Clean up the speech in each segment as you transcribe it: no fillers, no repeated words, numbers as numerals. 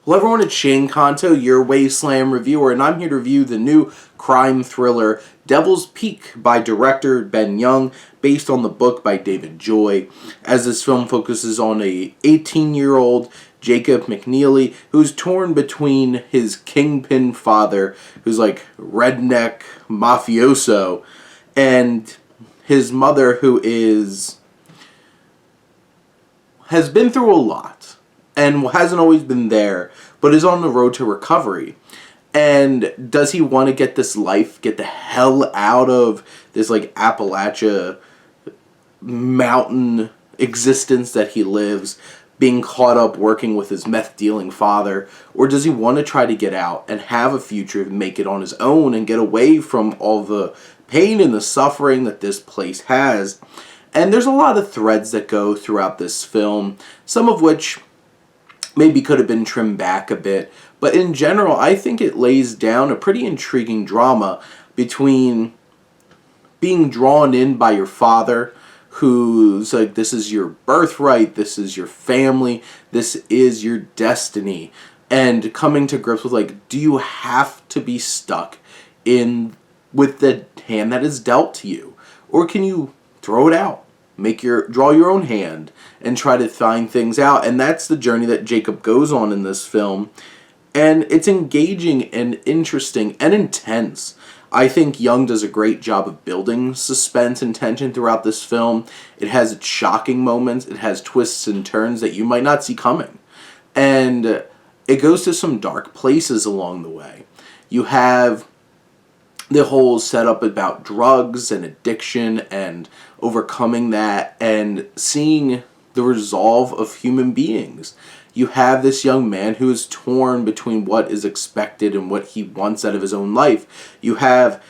Hello everyone, it's Shane Kanto, your Wasteland reviewer, and I'm here to review the new crime thriller Devil's Peak by director Ben Young, based on the book by David Joy, as this film focuses on a 18-year-old Jacob McNeely who's torn between his kingpin father, who's like redneck mafioso, and his mother, who has been through a lot and hasn't always been there, but is on the road to recovery. And does he want to get this life, get the hell out of this like Appalachia mountain existence that he lives, being caught up working with his meth-dealing father? Or does he want to try to get out and have a future, make it on his own, and get away from all the pain and the suffering that this place has? And there's a lot of threads that go throughout this film, some of which maybe could have been trimmed back a bit. But in general, I think it lays down a pretty intriguing drama between being drawn in by your father, who's like, this is your birthright, this is your family, this is your destiny, and coming to grips with, like, do you have to be stuck in with the hand that is dealt to you? Or can you throw it out? Draw your own hand and try to find things out. And that's the journey that Jacob goes on in this film. And it's engaging and interesting and intense. I think Young does a great job of building suspense and tension throughout this film. It has its shocking moments. It has twists and turns that you might not see coming. And it goes to some dark places along the way. You have the whole setup about drugs and addiction and overcoming that and seeing the resolve of human beings. You have this young man who is torn between what is expected and what he wants out of his own life. You have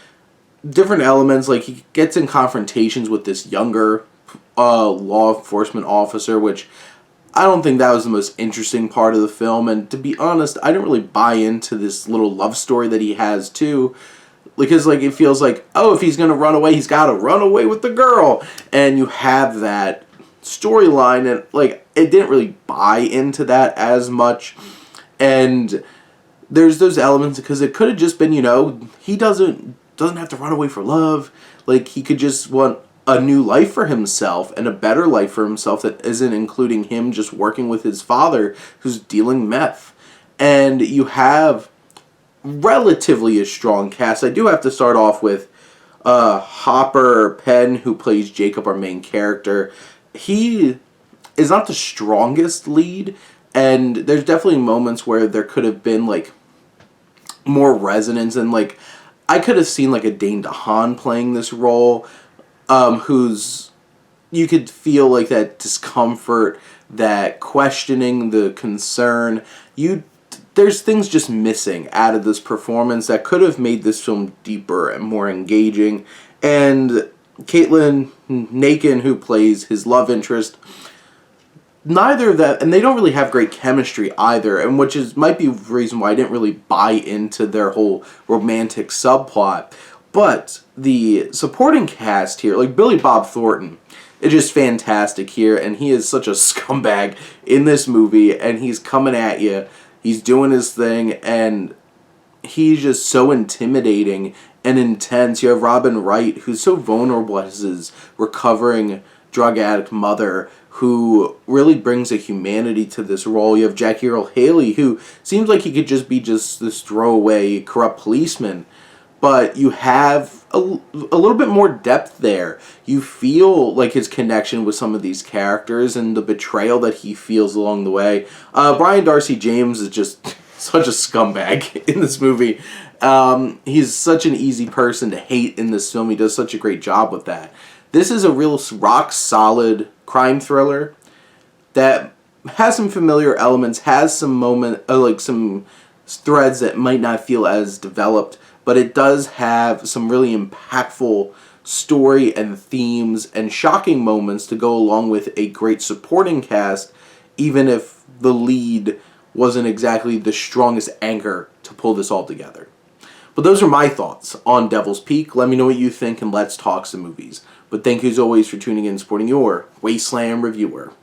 different elements, like he gets in confrontations with this younger law enforcement officer, which I don't think that was the most interesting part of the film. And to be honest, I didn't really buy into this little love story that he has too. Because, like, it feels like, oh, if he's going to run away, he's got to run away with the girl. And you have that storyline, and, like, it didn't really buy into that as much. And there's those elements, because it could have just been, he doesn't have to run away for love. Like, he could just want a new life for himself and a better life for himself that isn't including him just working with his father who's dealing meth. And you have relatively a strong cast. I do have to start off with Hopper Penn, who plays Jacob, our main character. He is not the strongest lead, and there's definitely moments where there could have been like more resonance, and like I could have seen like a Dane DeHaan playing this role, who's, you could feel like that discomfort, that questioning, the concern. There's things just missing out of this performance that could have made this film deeper and more engaging. And Caitlin Nakin, who plays his love interest, neither of that, and they don't really have great chemistry either, and might be the reason why I didn't really buy into their whole romantic subplot. But the supporting cast here, like Billy Bob Thornton, is just fantastic here, and he is such a scumbag in this movie, and he's coming at you. He's doing his thing, and he's just so intimidating and intense. You have Robin Wright, who's so vulnerable as his recovering drug addict mother, who really brings a humanity to this role. You have Jackie Earle Haley, who seems like he could just be just this throwaway corrupt policeman. But you have a little bit more depth there. You feel like his connection with some of these characters and the betrayal that he feels along the way. Brian Darcy James is just such a scumbag in this movie. He's such an easy person to hate in this film. He does such a great job with that. This is a real rock-solid crime thriller that has some familiar elements, has some some threads that might not feel as developed, but it does have some really impactful story and themes and shocking moments to go along with a great supporting cast, even if the lead wasn't exactly the strongest anchor to pull this all together. But those are my thoughts on Devil's Peak. Let me know what you think, and let's talk some movies. But thank you as always for tuning in and supporting your Wasteland reviewer.